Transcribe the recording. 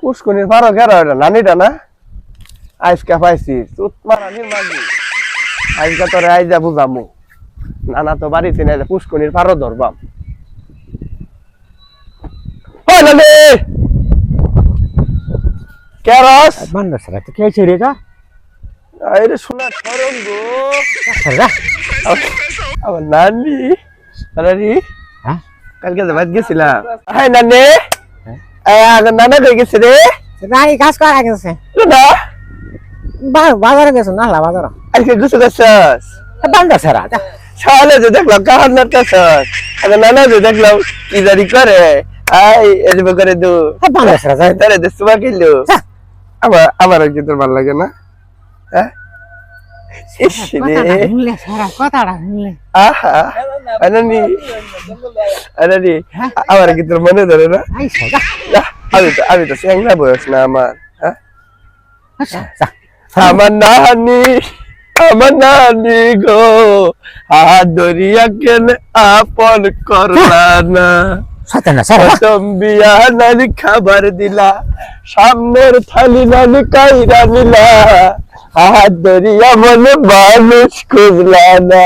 পুষ্কনির পারো গেরা ওটা নানিটা না আজকে পাইছি তুত মারানির মাঝি আজকে তোরে আইজা বুঝামু নানা তো বাড়িতে না পুষ্কনির পারো ধরবাম ও নানি কেরস বান্দর সারা তো কে ছেড়ে যা আরে শোনা সরম গো আমার নানি নানি হ্যাঁ কালকে বাদ গেছিলাম হাই নানি আগে নানা কই গেছে রে রাই কাজ করা গেছে না বাজারে গেছে না বাজারে আজকে গুছু গেছস বান্দর সারা সালে যে দেখলাম কাহার নাটকাছস আগে নানা যে দেখলাম কি জারি করে আই এজবে করে দু বান্দর সারা যায় তারে দে সুবা কিলো আমার কি তোর ভালো লাগে না হ্যাঁ কথাটা শুনলে আহা আনানি আনানি আমার কি তোর মনে ধরে না আমি তো স্যাংরা বয়স না আমার হ্যাঁ আমার নানি গো হাত ধরিয়া কেন আপন করলা না প্রথম বিয়া নানি খাবার দিলা সামনের থালি নানি কাইরা নিলা হাত ধরিয়া মনে মানুষ খুঁজলা না